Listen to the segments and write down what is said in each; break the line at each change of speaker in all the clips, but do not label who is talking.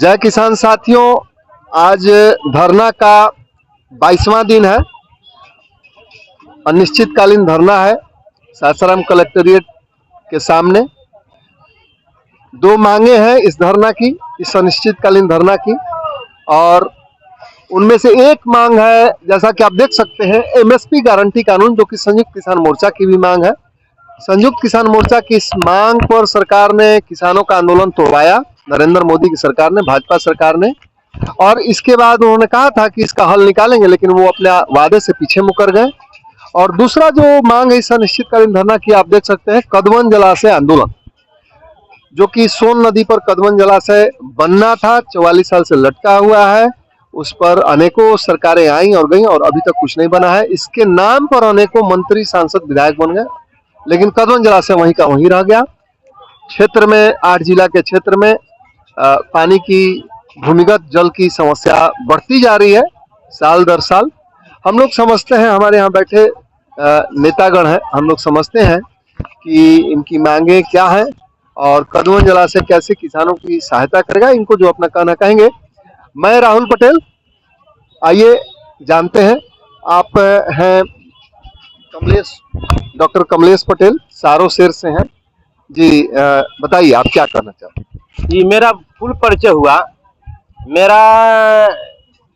जय किसान साथियों, आज धरना का 22वां दिन है। अनिश्चितकालीन धरना है सासाराम कलेक्टेरिएट के सामने। दो मांगे हैं इस धरना की, इस अनिश्चितकालीन धरना की, और उनमें से एक मांग है, जैसा कि आप देख सकते हैं, एमएसपी गारंटी कानून, जो कि संयुक्त किसान मोर्चा की भी मांग है। संयुक्त किसान मोर्चा की इस मांग पर सरकार ने किसानों का आंदोलन तोड़वाया, नरेंद्र मोदी की सरकार ने, भाजपा सरकार ने, और इसके बाद उन्होंने कहा था कि इसका हल निकालेंगे, लेकिन वो अपने वादे से पीछे मुकर गए। और दूसरा जो मांग है इस अनिश्चितकालीन धरना की, आप देख सकते हैं, कदवन जलाशय आंदोलन, जो कि सोन नदी पर कदवन जलाशय बनना था, 44 साल से लटका हुआ है। उस पर अनेकों सरकारें आई और गई और अभी तक कुछ नहीं बना है। इसके नाम पर अनेकों मंत्री, सांसद, विधायक बन गए, लेकिन कदवन जलाशय वहीं का वहीं रह गया। क्षेत्र में, 8 जिला के क्षेत्र में पानी की, भूमिगत जल की समस्या बढ़ती जा रही है साल दर साल। हम लोग समझते हैं, हमारे यहाँ बैठे नेतागण हैं, हम लोग समझते हैं कि इनकी मांगे क्या है और कदवन जलाशय कैसे किसानों की सहायता करेगा, इनको जो अपना कहना कहेंगे। मैं राहुल पटेल, आइए जानते हैं। आप हैं डॉक्टर कमलेश पटेल, सारो शेर से हैं जी। बताइए आप क्या करना चाहते हैं।
जी, मेरा फुल परिचय हुआ। मेरा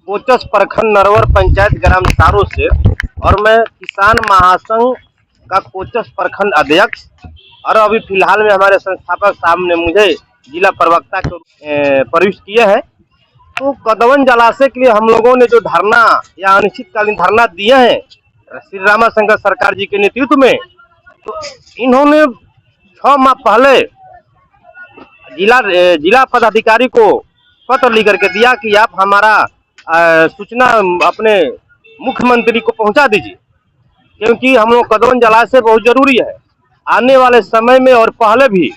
कोचस प्रखंड नरवर पंचायत ग्राम सारो से, और मैं किसान महासंघ का कोचस प्रखंड अध्यक्ष, और अभी फिलहाल में हमारे संस्थापक साहब ने मुझे जिला प्रवक्ता के प्रविष्ट किए हैं। तो कदवन जलाशय के लिए हम लोगों ने जो धरना या अनिश्चितकालीन धरना दिए हैं श्री रामाशंकर सरकार जी के नेतृत्व में, तो इन्होंने 6 माह पहले जिला पदाधिकारी को पत्र लिख करके दिया कि आप हमारा सूचना अपने मुख्यमंत्री को पहुंचा दीजिए, क्योंकि हम लोग कदवन जलाशय बहुत जरूरी है। आने वाले समय में और पहले भी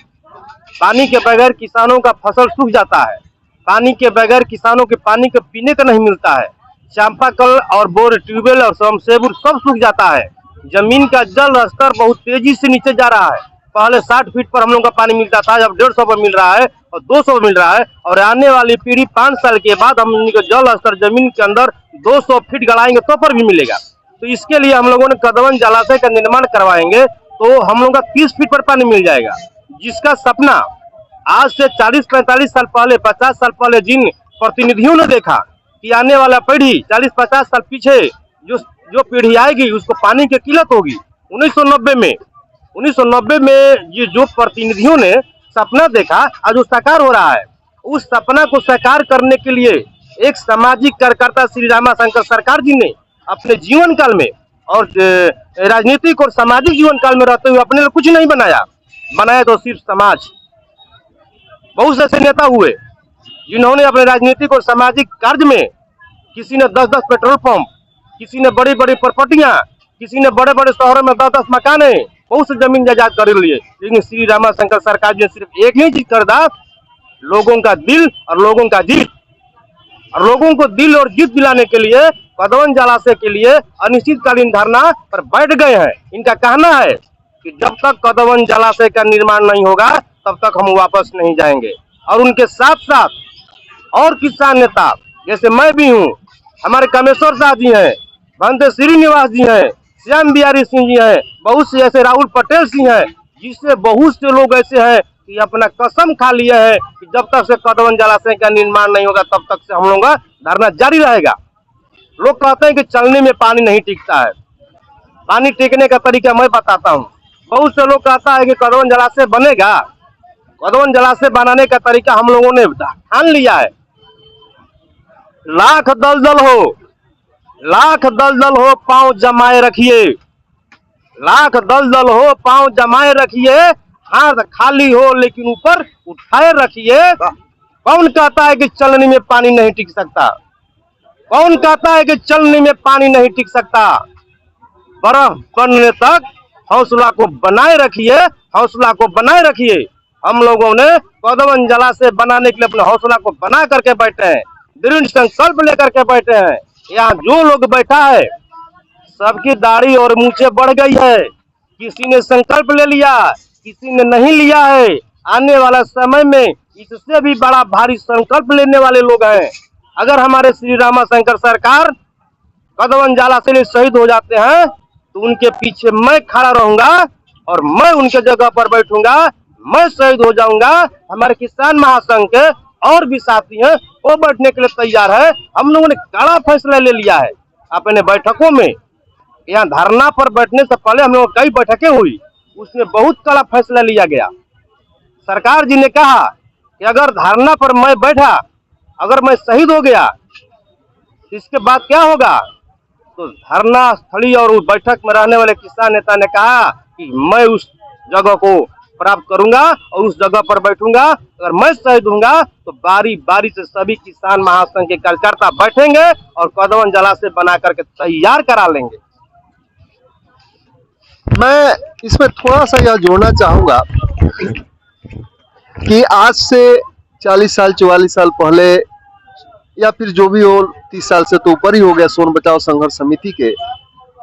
पानी के बगैर किसानों का फसल सूख जाता है। पानी के बगैर किसानों के पानी के पीने का नहीं मिलता है। चांपाकल और बोर, ट्यूबवेल और समसेबुर सब सूख जाता है। जमीन का जल स्तर बहुत तेजी से नीचे जा रहा है। पहले 60 फीट पर हम लोग का पानी मिलता था, अब 150 पर मिल रहा है और 200 पर मिल रहा है। और आने वाली पीढ़ी 5 साल के बाद हम लोग का जल स्तर जमीन के अंदर 200 फीट गड़ाएंगे तो पर भी मिलेगा। तो इसके लिए हम लोगों ने कदवन जलाशय का निर्माण करवाएंगे, तो हम लोग का 30 फीट पर पानी मिल जाएगा, जिसका सपना आज से 40-45 साल पहले, 50 साल पहले जिन प्रतिनिधियों ने देखा कि आने वाला पीढ़ी 40-50 साल पीछे जो पीढ़ी आएगी उसको पानी की किल्लत होगी। 1990 में ये जो प्रतिनिधियों ने सपना देखा, आज वो साकार हो रहा है। उस सपना को साकार करने के लिए एक सामाजिक कार्यकर्ता श्री रामाशंकर सरकार जी ने अपने जीवन काल में और राजनीतिक और सामाजिक जीवन काल में रहते हुए अपने लिए कुछ नहीं बनाया तो सिर्फ समाज। बहुत से ऐसे नेता हुए जिन्होंने अपने राजनीतिक और सामाजिक कार्य में, किसी ने 10-10 पेट्रोल पंप, किसी ने बड़ी-बड़ी प्रॉपर्टियां, किसी ने बड़े-बड़े शहरों में 10-10 मकाने, बहुत से जमीन जायदाद कर लिए। लेकिन श्री रामाशंकर सरकार जी ने सिर्फ एक ही चीज कर दा, लोगों का दिल और लोगों का जीत। और लोगों को दिल और जीत दिलाने के लिए कदवन जलाशय के लिए अनिश्चितकालीन धरना पर बैठ गए हैं। इनका कहना है कि जब तक कदवन जलाशय का निर्माण नहीं होगा तब तक हम वापस नहीं जाएंगे। और उनके साथ साथ और किसान नेता, जैसे मैं भी हूँ, हमारे कामेश्वर शाह जी हैं, भंते श्रीनिवास जी हैं, श्याम बिहारी सिंह जी हैं, बहुत से ऐसे राहुल पटेल सिंह हैं, जिससे बहुत से लोग ऐसे हैं कि अपना कसम खा लिए हैं कि जब तक से कदवन जलाशय का निर्माण नहीं होगा तब तक से हम लोग का धरना जारी रहेगा। लोग कहते हैं कि चलने में पानी नहीं टिकता है। पानी टिकने का तरीका मैं बताता हूँ। बहुत से लोग कहता है कि कदवन जलाशय बनेगा। कदवन जलाशय बनाने का तरीका हम लोगों ने ठान लिया है। लाख दलदल हो पांव जमाए रखिए, लाख दलदल हो पांव जमाए रखिए, हाथ खाली हो लेकिन ऊपर उठाए रखिए। कौन कहता है कि चलने में पानी नहीं टिक सकता? कौन कहता है कि चलने में पानी नहीं टिक सकता? बर्फ बनने तक हौसला को बनाए रखिए, हौसला को बनाए रखिए। हम लोगों ने कदवन जलाशय बनाने के लिए अपने हौसला को बना करके बैठे हैं, दृढ़ संकल्प लेकर के बैठे हैं। यहाँ जो लोग बैठा है सबकी दाढ़ी और मूछें बढ़ गई है। किसी ने संकल्प ले लिया, किसी ने नहीं लिया है। आने वाला समय में इससे भी बड़ा भारी संकल्प लेने वाले लोग हैं। अगर हमारे श्री रामाशंकर सरकार कदमंजाला से शहीद हो जाते हैं तो उनके पीछे मैं खड़ा रहूंगा और मैं उनके जगह पर बैठूंगा, मैं शहीद हो जाऊंगा। हमारे किसान महासंघ के और भी साथी हैं, वो बैठने के लिए तैयार है। हम लोगों ने कड़ा फैसला ले लिया है अपने बैठकों में। यहाँ धरना पर बैठने से पहले हम लोग कई बैठकें हुई, उसमें बहुत कड़ा फैसला लिया गया। सरकार जी ने कहा कि अगर धरना पर मैं बैठा, अगर मैं शहीद हो गया, इसके बाद क्या होगा? तो धरना स्थली और उस बैठक में रहने वाले किसान नेता ने कहा कि मैं उस जगह को प्राप्त करूंगा और उस जगह पर बैठूंगा। अगर मैं शहीद दूंगा तो बारी बारी से सभी किसान महासंघ के कार्यकर्ता बैठेंगे और कदमंजाला से बना करके तैयार करा लेंगे।
मैं इसमें थोड़ा सा यह जोड़ना चाहूंगा कि आज से 40 साल 44 साल पहले या फिर जो भी हो, 30 साल से तो ऊपर ही हो गया, सोन बचाओ संघर्ष समिति के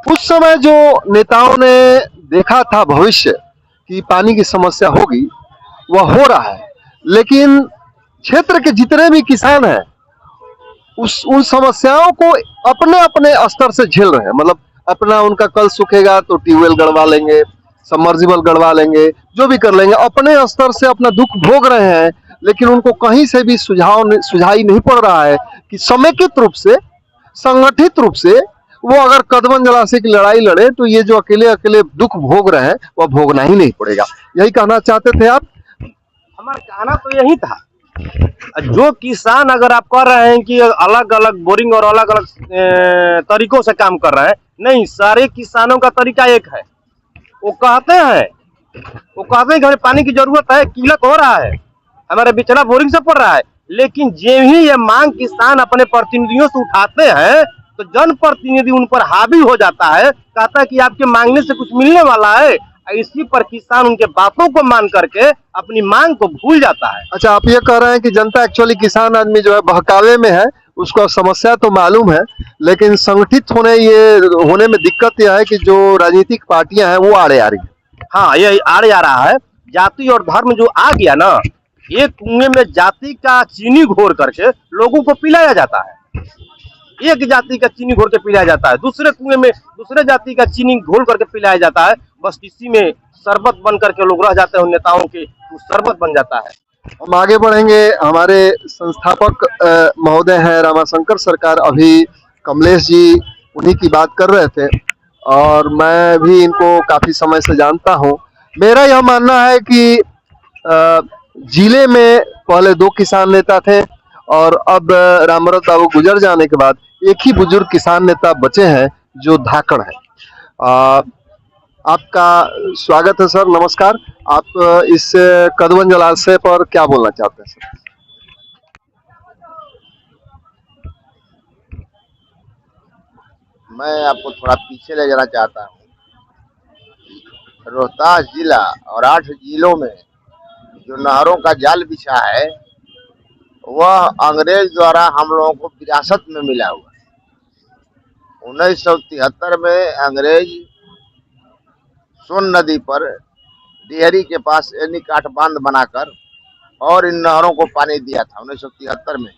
उस समय जो नेताओं ने देखा था भविष्य कि पानी की समस्या होगी, वह हो रहा है। लेकिन क्षेत्र के जितने भी किसान हैं उन समस्याओं को अपने अपने स्तर से झेल रहे हैं। मतलब अपना, उनका कल सूखेगा तो ट्यूबवेल गड़वा लेंगे, सबमर्सिबल गड़वा लेंगे, जो भी कर लेंगे, अपने स्तर से अपना दुख भोग रहे हैं। लेकिन उनको कहीं से भी सुझाई नहीं पड़ रहा है कि समेकित रूप से, संगठित रूप से वो अगर कदमंजाला से की लड़ाई लड़े तो ये जो अकेले अकेले दुख भोग रहे हैं वह भोगना ही नहीं पड़ेगा। यही कहना चाहते थे आप?
हमारा कहना तो यही था। जो किसान, अगर आप कह रहे हैं कि अलग अलग बोरिंग और अलग अलग तरीकों से काम कर रहे हैं, नहीं, सारे किसानों का तरीका एक है। वो कहते हैं कि हमें पानी की जरूरत है, किलक हो रहा है, हमारे बिचड़ा बोरिंग से पड़ रहा है। लेकिन जो ही ये मांग किसान अपने प्रतिनिधियों से उठाते हैं तो जनप्रतिनिधि उन पर हावी हो जाता है, कहता है कि आपके मांगने से कुछ मिलने वाला है। इसी पर किसान उनके बातों को मान करके अपनी मांग को भूल जाता है।
अच्छा, आप ये कह रहे हैं कि जनता एक्चुअली किसान आदमी जो है बहकावे में है, उसको समस्या तो मालूम है, लेकिन संगठित होने में दिक्कत यह है कि जो राजनीतिक पार्टियां हैं वो आड़े आ रही है।
हाँ, ये आड़े आ रहा है। जाति और धर्म जो आ गया ना, एक कुएं में जाति का चीनी घोर करके लोगों को पिलाया जाता है। एक जाति का चीनी घोर के पिलाया जाता है, दूसरे कुएं में दूसरे जाति का चीनी घोल करके पिलाया जाता है। बस इसी में शरबत बन करके लोग रह जाते हैं, नेताओं के शरबत बन जाता है।
हम आगे बढ़ेंगे। हमारे संस्थापक महोदय हैं रामाशंकर सरकार, अभी कमलेश जी उन्हीं की बात कर रहे थे और मैं भी इनको काफी समय से जानता हूं। मेरा यह मानना है कि जिले में पहले 2 किसान नेता थे और अब रामवरत बाबू गुजर जाने के बाद एक ही बुजुर्ग किसान नेता बचे हैं जो धाकड़ है। आपका स्वागत है सर, नमस्कार। आप इस कदमंजाला से पर क्या बोलना चाहते हैं सर?
मैं आपको थोड़ा पीछे ले जाना चाहता हूँ। रोहतास जिला और 8 जिलों में जो नहरों का जाल बिछा है वह अंग्रेज द्वारा हम लोगों को विरासत में मिला हुआ है। 1973 में अंग्रेज सोन नदी पर डिहरी के पास एनी काठ बांध बनाकर और इन नहरों को पानी दिया था 1973 में,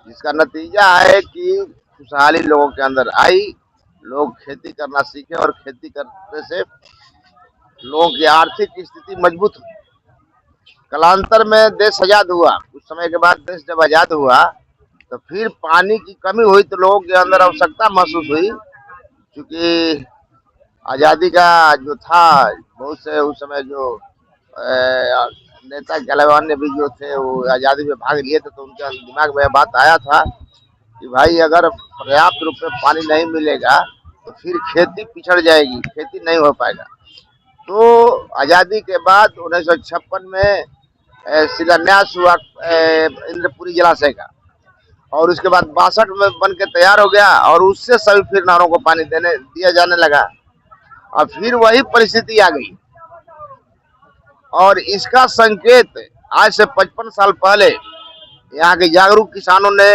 जिसका नतीजा है कि खुशहाली लोगों के अंदर आई, लोग खेती करना सीखे और खेती करने से लोगों की आर्थिक स्थिति मजबूत हुई। कालांतर में देश आजाद हुआ, कुछ समय के बाद देश जब आजाद हुआ तो फिर पानी की कमी हुई तो लोगों के अंदर आवश्यकता महसूस हुई। क्योंकि आज़ादी का जो था, बहुत से उस समय जो नेता के अलावा अन्य भी जो थे वो आज़ादी में भाग लिए थे, तो उनके दिमाग में बात आया था कि भाई अगर पर्याप्त रूप में पानी नहीं मिलेगा तो फिर खेती पिछड़ जाएगी, खेती नहीं हो पाएगा। तो आज़ादी के बाद 1956 में शिलान्यास हुआ इंद्रपुरी जलाशय का और उसके बाद 62 में बन के तैयार हो गया और उससे सभी फिर नहरों को पानी दिया जाने लगा। और फिर वही परिस्थिति आ गई और इसका संकेत आज से 55 साल पहले यहाँ के जागरूक किसानों ने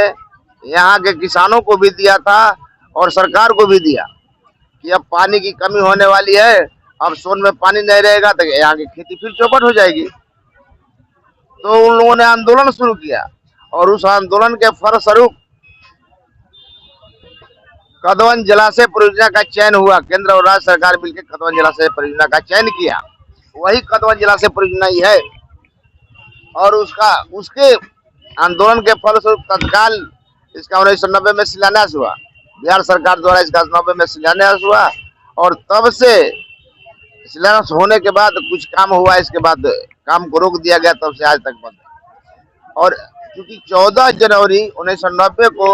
यहाँ के किसानों को भी दिया था और सरकार को भी दिया कि अब पानी की कमी होने वाली है, अब सोन में पानी नहीं रहेगा तो यहाँ की खेती फिर चौपट हो जाएगी। तो उन लोगों ने आंदोलन शुरू किया और उस आंदोलन के फलस्वरूप कदवन जलाशय परियोजना का चयन हुआ। केंद्र और राज्य सरकार मिलकर कदवन जलाशय परियोजना का चयन किया। वही कदवन जलाशय परियोजना ही है और उसके आंदोलन के फलस्वरूप तत्काल इसका 1990 में शिलान्यास हुआ। बिहार सरकार द्वारा इसका 1990 में शिलान्यास हुआ और तब से शिलान्यास होने के बाद कुछ काम हुआ, इसके बाद काम को रोक दिया गया, तब से आज तक बंद है। और क्योंकि 14 जनवरी 1990 को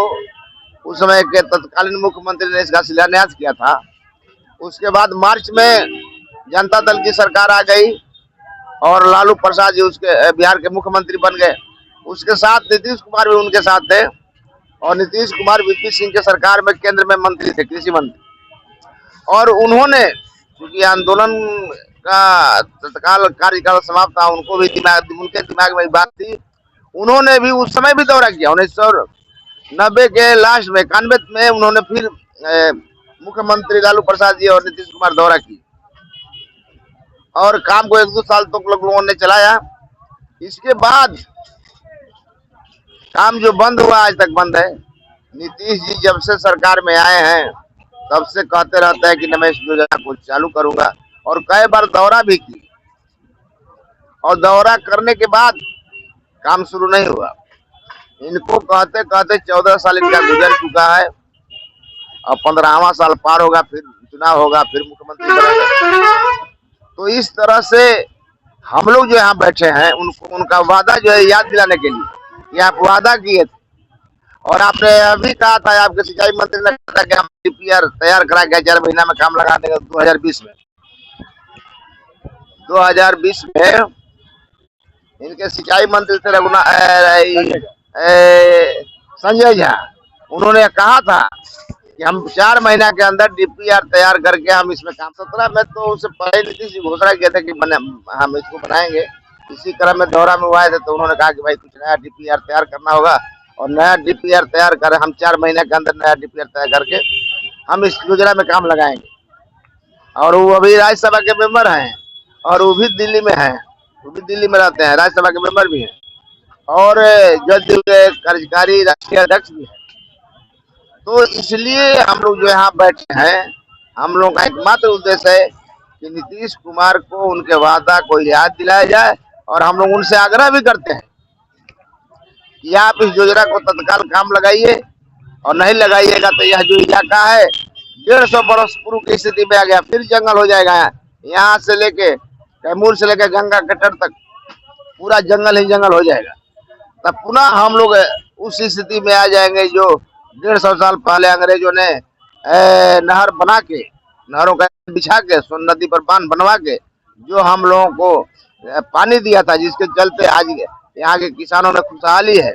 उस समय के तत्कालीन मुख्यमंत्री ने इसका शिलान्यास किया था। उसके बाद मार्च में जनता दल की सरकार आ गई और लालू प्रसाद जी उसके बिहार के मुख्यमंत्री बन गए। उसके साथ नीतीश कुमार भी उनके साथ थे और नीतीश कुमार वीपी सिंह के सरकार में केंद्र में मंत्री थे, कृषि मंत्री। और उन्होंने क्योंकि आंदोलन का तत्काल कार्यकाल समाप्त था, उनको भी उनके दिमाग में बात थी। उन्होंने भी उस समय भी दौरा किया। 1990 के लास्ट में 91 में उन्होंने फिर मुख्यमंत्री लालू प्रसाद जी और नीतीश कुमार दौरा की और काम को 1-2 साल तक लोगों ने चलाया। इसके बाद काम जो बंद हुआ आज तक बंद है। नीतीश जी जब से सरकार में आए हैं तब से कहते रहते हैं कि मैं इस योजना को चालू करूंगा और कई बार दौरा भी की और दौरा करने के बाद काम शुरू नहीं हुआ। इनको कहते कहते 14 साल इनका गुजर चुका है और 15वां साल पार होगा, फिर चुनाव होगा, फिर मुख्यमंत्री बनेंगे। तो इस तरह से हम लोग जो यहाँ बैठे हैं उनको उनका वादा जो है याद दिलाने के लिए कि आप वादा किए थे और आपने अभी कहा था, आपके सिंचाई मंत्री ने कहा था कि हम डीपीआर तैयार करा के 4 महीना में काम लगा देंगे। 2020 में इनके सिंचाई मंत्री थे संजय झा। उन्होंने कहा था कि हम 4 महीना के अंदर डीपीआर तैयार करके हम इसमें काम 17 में तो उससे पहले नीतीश जी घोषणा किया था कि हम इसको बनाएंगे। इसी क्रम में दौरा में आए थे तो उन्होंने कहा कि भाई कुछ नया डीपीआर तैयार करना होगा और नया डीपीआर तैयार कर हम 4 महीने के अंदर नया डीपीआर तैयार करके हम इस योजना में काम लगाएंगे। और वो अभी राज्यसभा के मेंबर हैं और वो भी दिल्ली में हैं, वो भी दिल्ली में रहते हैं, राज्यसभा के मेंबर भी हैं और जदयू के कार्यकारी राष्ट्रीय अध्यक्ष भी हैं। तो इसलिए हम लोग जो यहाँ बैठे हैं, हम लोग का एकमात्र उद्देश्य है कि नीतीश कुमार को उनके वादा को याद दिलाया जाए और हम लोग उनसे आग्रह भी करते हैं कि आप इस योजना को तत्काल काम लगाइए और नहीं लगाइएगा तो यह जो इलाका है 150 बरस पूर्व की स्थिति में आ गया, फिर जंगल हो जाएगा। यहाँ से लेके कैमूर से लेके गंगा के तट तक पूरा जंगल ही जंगल हो जाएगा। तब पुनः हम लोग उस स्थिति में आ जाएंगे जो 150 साल पहले अंग्रेजों ने नहर बना के, नहरों का बिछा के, सोन नदी पर बांध बनवा के जो हम लोगों को पानी दिया था, जिसके चलते आज यहाँ के किसानों में खुशहाली है।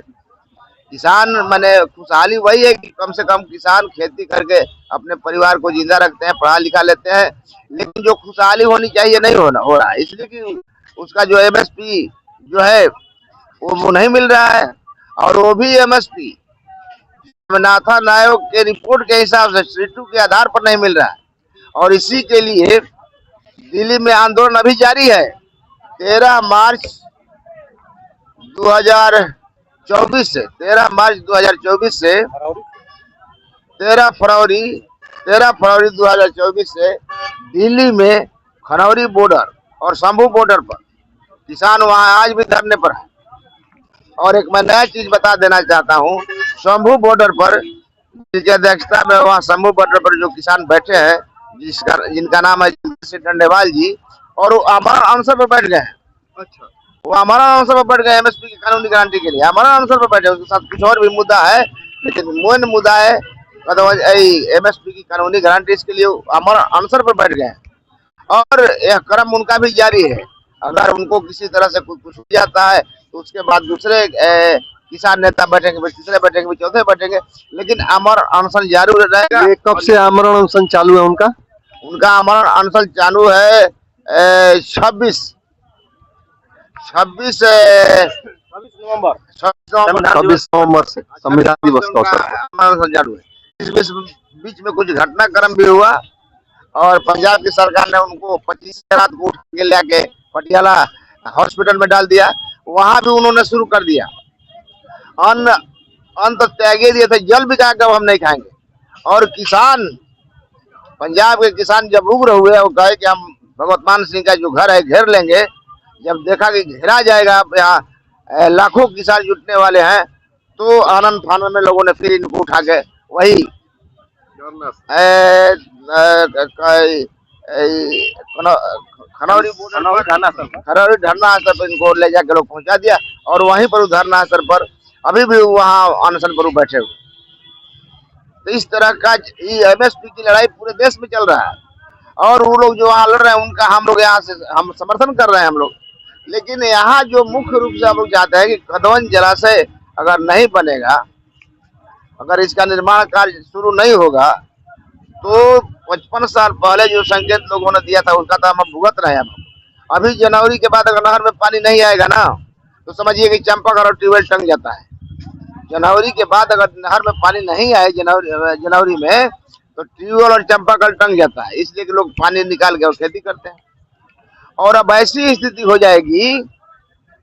किसान माने खुशहाली वही है कि कम से कम किसान खेती करके अपने परिवार को जिंदा रखते हैं, पढ़ा लिखा लेते हैं। लेकिन जो खुशहाली होनी चाहिए नहीं हो रहा है, इसलिए कि उसका जो एमएसपी जो है वो नहीं मिल रहा है और वो भी एमएसपी नाथन आयोग के रिपोर्ट के हिसाब से सीटू के आधार पर नहीं मिल रहा है। और इसी के लिए दिल्ली में आंदोलन अभी जारी है। 13 मार्च 2024 से 13 फरवरी 2024 से दिल्ली में खनौरी बॉर्डर और शंभू बॉर्डर पर किसान वहां आज भी धरने पर है। और एक मैं नया चीज बता देना चाहता हूं, शंभू बॉर्डर पर जिसकी अध्यक्षता में वहाँ शंभू बॉर्डर पर जो किसान बैठे हैं, जिनका नाम है डंडेवाल जी, और वो अमर अनशन पर बैठ गए हैं।
अच्छा,
वो हमारा अनशन पर बैठ गए एमएसपी की कानूनी गारंटी के लिए, हमारा अनशन पर बैठे। उसके साथ कुछ और भी मुद्दा है, लेकिन मेन मुद्दा है एमएसपी की कानूनी गारंटी। इसके लिए हमारा अनशन पर बैठ गए और यह क्रम उनका भी जारी है। अगर उनको किसी तरह से कुछ हो जाता है तो उसके बाद दूसरे किसान नेता बैठेंगे, तीसरे बैठेंगे, चौथे बैठेंगे, लेकिन अमर अनशन जारी रहेगा।
ये कब से आमरण अनशन चालू है उनका?
उनका आमरण अनशन चालू है 26
नवंबर से संविधान दिवस का अवसर
चालू है। इस बीच में कुछ घटनाक्रम भी हुआ और पंजाब की सरकार ने उनको 25 रात को उठा के लेके पटियाला हॉस्पिटल में डाल दिया। वहां भी उन्होंने शुरू कर दिया। अन्न अन्न तो त्यागे दिए थे, जल भी कहा कि अब हम नहीं खाएंगे। और किसान, पंजाब के किसान जब उग्र हुए और कहे कि हम भगवत मान सिंह का जो घर है घेर लेंगे, जब देखा कि घेरा जाएगा, यहाँ लाखों किसान जुटने वाले हैं, तो आनंद फानन में लोगों ने फिर इनको उठा के वही खनौरी धरना स्थल पर इनको ले जाकर लोग पहुंचा दिया। और वहीं पर धरना स्थल पर अभी भी वहाँ अनशन पर बैठे हुए। तो इस तरह का एमएसपी की लड़ाई पूरे देश में चल रहा है। और वो लोग जो वहाँ लड़ रहे हैं उनका हम लोग यहाँ से हम समर्थन कर रहे हैं हम लोग। लेकिन यहाँ जो मुख्य रूप से हम लोग चाहते हैं कि कदवन जलाशय अगर नहीं बनेगा, अगर इसका निर्माण कार्य शुरू नहीं होगा, तो 55 साल पहले जो संकेत लोगों ने दिया था उसका तो हम भुगत रहे हैं। अभी जनवरी के बाद अगर नहर में पानी नहीं आएगा ना, तो समझिए कि चंपाघर और ट्यूबवेल टंग जाता है। जनवरी के बाद अगर नहर में पानी नहीं आए जनवरी में, तो ट्यूबवेल और चंपाकल टंग जाता है। इसलिए कि लोग पानी निकाल के और खेती करते हैं। और अब ऐसी स्थिति हो जाएगी,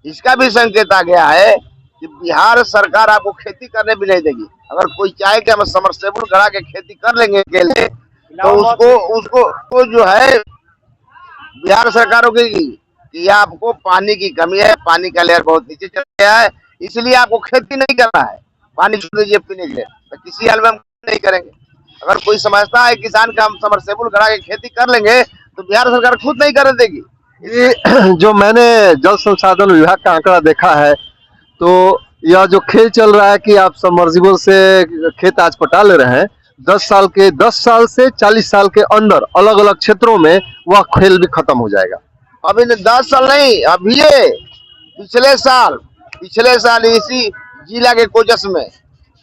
इसका भी संकेत आ गया है कि बिहार सरकार आपको खेती करने भी नहीं देगी। अगर कोई चाहे कि हम समरसेबुल गड़ा के खेती कर लेंगे अकेले, तो उसको जो है बिहार सरकार होगी कि आपको पानी की कमी है, पानी का लेयर बहुत नीचे चल गया है, इसलिए आपको खेती नहीं करना है, पानी छोड़ दीजिए पीने के लिए। तो किसी हाल में हम नहीं करेंगे। अगर कोई समझता है किसान का हम समरसेबुल गड़ा के खेती कर लेंगे, तो बिहार सरकार खुद नहीं करने देगी।
ये जो मैंने जल संसाधन विभाग का आंकड़ा देखा है, तो यह जो खेल चल रहा है कि आप सबमर्सिबल से खेत आज पटा ले रहे हैं, 10 साल से 40 साल के अंदर अलग अलग क्षेत्रों में वह खेल भी खत्म हो जाएगा।
अभी 10 साल नहीं, अभी ये पिछले साल इसी जिला के कोचस में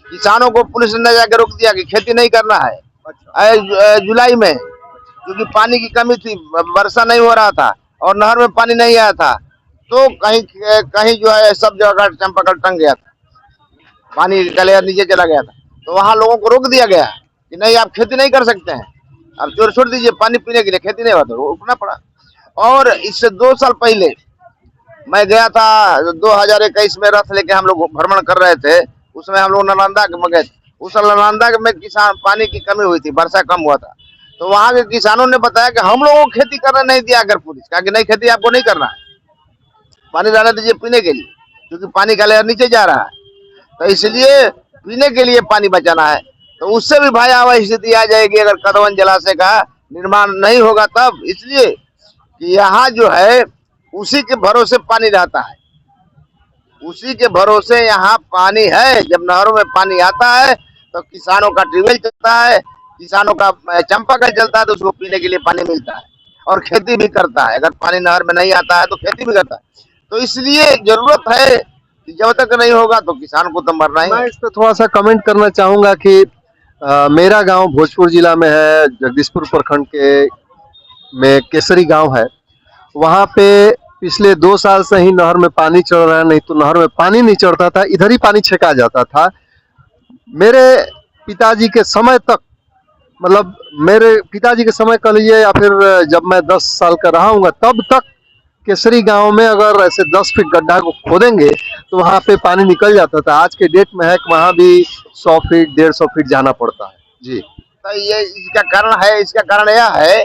किसानों को पुलिस ने जाकर रोक दिया कि खेती नहीं करना है। जुलाई में, क्योंकि पानी की कमी थी, वर्षा नहीं हो रहा था और नहर में पानी नहीं आया था, तो कहीं जो है सब जगह चंपाकल टंग गया था, पानी का लेयर नीचे चला गया था। तो वहाँ लोगों को रोक दिया गया कि नहीं, आप खेती नहीं कर सकते हैं, आप छोड़ दीजिए, पानी पीने के लिए खेती नहीं हुआ तो रुकना पड़ा। और इससे 2 साल पहले मैं गया था, 2021 में रथ लेके हम लोग भ्रमण कर रहे थे। उसमें हम लोग नालंदा में गए थे। उस नालंदा में किसान पानी की कमी हुई थी, वर्षा कम हुआ था। तो वहाँ के किसानों ने बताया कि हम लोगों को खेती करने नहीं दिया अगर पुलिस, कहा कि नहीं, खेती आपको नहीं करना है, पानी रहने दीजिए पीने के लिए, क्योंकि पानी का लेयर नीचे जा रहा है, तो इसलिए पीने के लिए पानी बचाना है। तो उससे भी भयावह स्थिति आ जाएगी अगर कदवन जलाशय का निर्माण नहीं होगा तब। इसलिए कि यहाँ जो है उसी के भरोसे पानी रहता है, उसी के भरोसे यहाँ पानी है। जब नहरों में पानी आता है तो किसानों का ट्यूबवेल चलता है, किसानों का चंपाकल चलता है, तो उसको पीने के लिए पानी मिलता है और खेती भी करता है। अगर पानी नहर में नहीं आता है तो खेती भी करता है। तो इसलिए जरूरत है कि जब तक नहीं होगा तो किसान को तो मरना ही है।
मैं इस पर थोड़ा सा कमेंट करना चाहूंगा कि मेरा गांव भोजपुर जिला में है, जगदीशपुर प्रखंड के में केसरी गांव है। वहां पे पिछले 2 साल से ही नहर में पानी चढ़ रहा है, नहीं तो नहर में पानी नहीं चढ़ता था, इधर ही पानी छेका जाता था। मेरे पिताजी के समय तक, मतलब मेरे पिताजी के समय कह लीजिए या फिर जब मैं 10 साल का रहा हूँगा, तब तक केसरी गांव में अगर ऐसे 10 फीट गड्ढा को खोदेंगे तो वहां पे पानी निकल जाता था। आज के डेट में है कि वहां भी 100 फीट 150 फीट जाना पड़ता है। जी,
तो ये इसका कारण यह है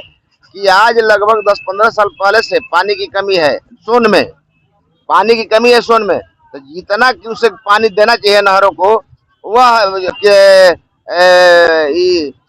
कि आज लगभग 10-15 साल पहले से पानी की कमी है सोन में, पानी की कमी है सोन में। तो जितना कि उसे पानी देना चाहिए नहरों को, वह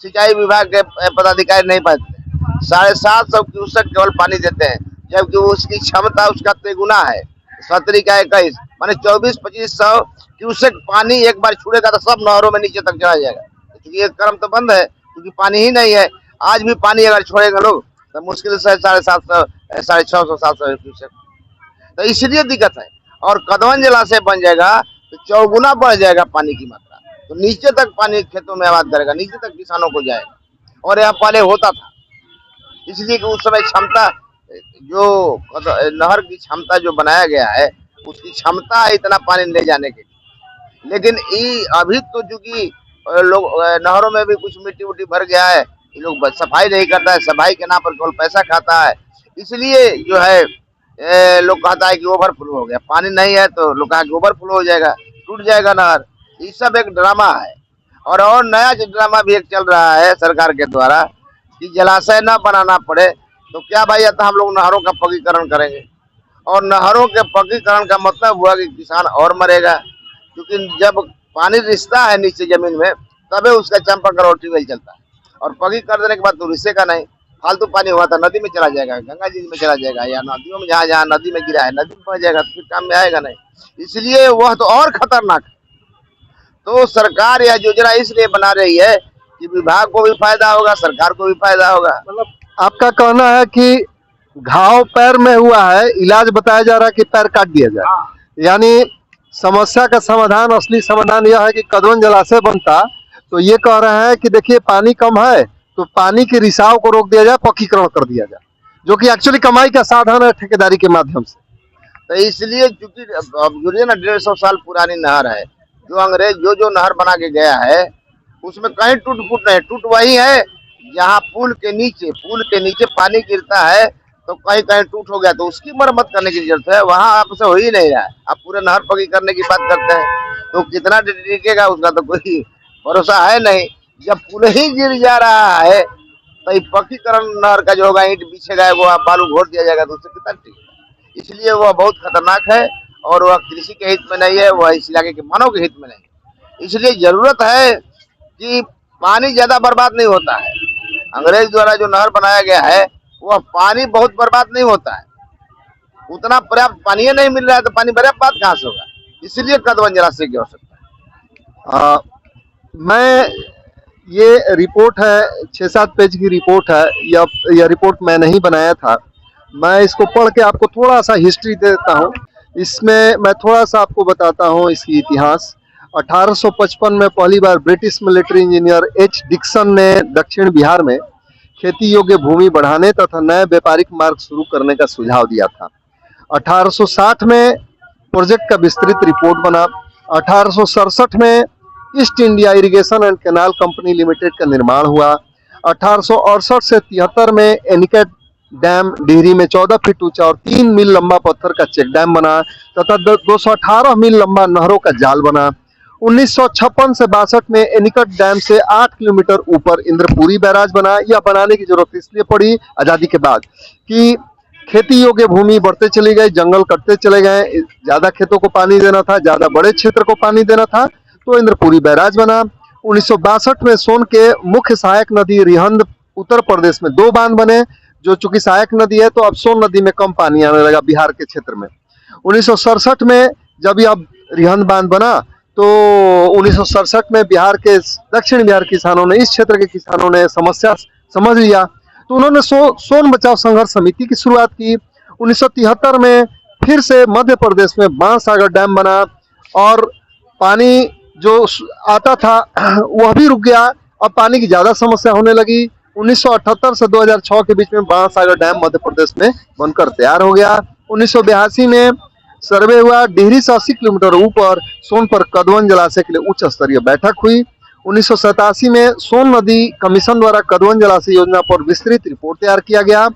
सिंचाई विभाग के पदाधिकारी नहीं पाते। 750 क्यूसेक केवल पानी देते हैं, जबकि उसकी क्षमता उसका तिगुना है, 70 का 21, माने 24-2500 क्यूसेक पानी एक बार छूड़ेगा तो सब नहरों में नीचे तक चला जाएगा। क्योंकि ये क्रम तो बंद है, क्योंकि पानी ही नहीं है। आज भी पानी अगर छोड़ेगा लोग तो मुश्किल से 750, 650-700 क्यूसेक। तो इसलिए दिक्कत है। और कदवन जलाशय बन जाएगा तो 4 गुना बढ़ जाएगा पानी की मात्रा, तो नीचे तक पानी खेतों में आबाद करेगा, नीचे तक किसानों को जाएगा। और यह पहले होता था, इसलिए कि उस समय क्षमता जो नहर की क्षमता जो बनाया गया है, उसकी क्षमता है इतना पानी ले जाने के लिए। लेकिन अभी तो चूंकि लोग नहरों में भी कुछ मिट्टी उट्टी भर गया है, ये लोग सफाई नहीं करता है, सफाई के नाम पर केवल पैसा खाता है। इसलिए जो है लोग कहता है कि ओवरफ्लो हो गया, पानी नहीं है तो लोग कहा कि ओवरफ्लो हो जाएगा, टूट जाएगा नहर। ये सब एक ड्रामा है। और नया जो ड्रामा भी एक चल रहा है सरकार के द्वारा कि जलाशय न बनाना पड़े, तो क्या भाई तो हम लोग नहरों का पक्कीकरण करेंगे। और नहरों के पक्कीकरण का मतलब हुआ कि किसान और मरेगा, क्योंकि जब पानी रिसता है नीचे जमीन में तबे उसका चापाकल और ट्यूबवेल चलता है। और पक्कीकरण देने के बाद तो रिसेगा नहीं, फालतू पानी हुआ था नदी में चला जाएगा, गंगा जी में चला जाएगा, या नदियों में जहाँ जहाँ नदी में गिरा है नदी में पहुंच जाएगा, तो फिर काम में आएगा नहीं। इसलिए वह तो और खतरनाक है। तो सरकार यह योजना इसलिए बना रही है कि विभाग को भी फायदा होगा, सरकार को भी फायदा होगा।
मतलब आपका कहना है कि घाव पैर में हुआ है, इलाज बताया जा रहा है कि पैर काट दिया जाए। यानी समस्या का समाधान, असली समाधान यह है कि कदवन जलाशय बनता तो ये कह रहे हैं कि देखिए पानी कम है तो पानी के रिसाव को रोक दिया जाए, पक्कीकरण कर दिया जाए, जो कि एक्चुअली कमाई का साधन है ठेकेदारी के माध्यम से।
तो इसलिए चूंकि अब जो ना 150 साल पुरानी नहर है, जो अंग्रेज जो नहर बना के गया है उसमें कहीं टूट फूट नहीं, टूट वही है जहाँ पुल के नीचे पानी गिरता है तो कहीं कहीं टूट हो गया तो उसकी मरम्मत करने की जरूरत है। वहाँ आपसे हो ही नहीं रहा है, आप पूरे नहर पक्की करने की बात करते हैं, तो कितना टिकेगा उसका तो कोई भरोसा है नहीं। जब पुल ही गिर जा रहा है तो पक्कीकरण नहर का जो होगा, ईंट बिछेगा, वो बालू घोर दिया जाएगा, तो उससे कितना टिकेगा। इसलिए वह बहुत खतरनाक है और वह कृषि के हित में नहीं है, वह इस इलाके के मानव के हित में नहीं है। इसलिए जरूरत है कि पानी ज्यादा बर्बाद नहीं होता है। अंग्रेज द्वारा जो नहर बनाया गया है वह पानी बहुत बर्बाद नहीं होता है, उतना पर्याप्त पानी नहीं मिल रहा है तो पानी बर्बाद कहाँ से होगा। इसलिए कदवन जलाशय की आवश्यकता है।
मैं ये रिपोर्ट है 6-7 पेज की रिपोर्ट है, यह रिपोर्ट मैं नहीं बनाया था, मैं इसको पढ़ के आपको थोड़ा सा हिस्ट्री देता हूँ। इसमें मैं थोड़ा सा आपको बताता हूँ इसकी इतिहास। 1855 में पहली बार British military engineer H Dixon ने दक्षिण बिहार में खेती योग्य भूमि बढ़ाने तथा नए व्यापारिक मार्ग शुरू करने का सुझाव दिया था। 1860 में प्रोजेक्ट का विस्तृत रिपोर्ट बना। 1867 में east India irrigation and canal company limited का निर्माण हुआ। 1868 से 73 में एनिकेट डैम डिहरी में 14 फीट ऊंचा और 3 मील लंबा पत्थर का चेक डैम बना तथा 218 मील लंबा नहरों का जाल बना। 1956 से 62 में एनिकट डैम से 8 किलोमीटर ऊपर इंद्रपुरी बैराज बना। यह बनाने की जरूरत इसलिए पड़ी आजादी के बाद कि खेती योग्य भूमि बढ़ते चली गई, जंगल कटते चले गए, ज्यादा खेतों को पानी देना था, ज्यादा बड़े क्षेत्र को पानी देना था, तो इंद्रपुरी बैराज बना। 1962 में सोन के मुख्य सहायक नदी रिहंद उत्तर प्रदेश में 2 बांध बने, जो चूंकि सहायक नदी है तो अब सोन नदी में कम पानी आने लगा बिहार के क्षेत्र में। 1967 में जब यह रिहंद बांध बना तो 1967 में बिहार के दक्षिण बिहार किसानों ने, इस क्षेत्र के किसानों ने समस्या समझ लिया तो उन्होंने सोन बचाओ संघर्ष समिति की शुरुआत की। 1973 में फिर से मध्य प्रदेश में बाणसागर डैम बना और पानी जो आता था वह भी रुक गया, अब पानी की ज्यादा समस्या होने लगी। 1978 से 2006 के बीच में बाणसागर डैम मध्य प्रदेश में बनकर तैयार हो गया। 1982 में सर्वे हुआ, डिहरी से 80 किलोमीटर ऊपर सोन पर कदवन जलाशय के लिए उच्च स्तरीय बैठक हुई। 1987 में सोन नदी कमीशन द्वारा कदवन जलाशय योजना पर विस्तृत रिपोर्ट तैयार किया गया।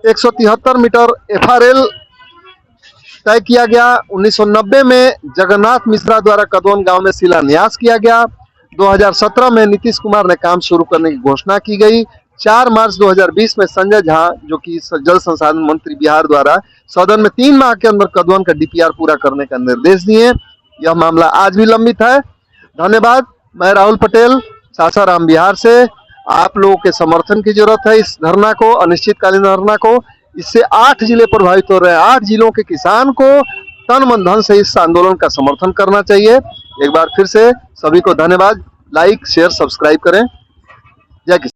173 मीटर FRL तय किया गया। 1990 में जगन्नाथ मिश्रा द्वारा कदवन गांव में शिलान्यास किया गया। 2017 में नीतीश कुमार ने काम शुरू करने की घोषणा की गई। 4 मार्च 2020 में संजय झा, जो कि जल संसाधन मंत्री बिहार, द्वारा सदन में 3 माह के अंदर कदवन का DPR पूरा करने का निर्देश दिए। यह मामला आज भी लंबित है। धन्यवाद। मैं राहुल पटेल, सासाराम, बिहार से। आप लोगों के समर्थन की जरूरत है इस धरना को, अनिश्चितकालीन धरना को। इससे 8 जिले प्रभावित हो रहे हैं। 8 जिलों के किसान को तन मन धन से इस आंदोलन का समर्थन करना चाहिए। एक बार फिर से सभी को धन्यवाद। लाइक, शेयर, सब्सक्राइब करें। जय किसान।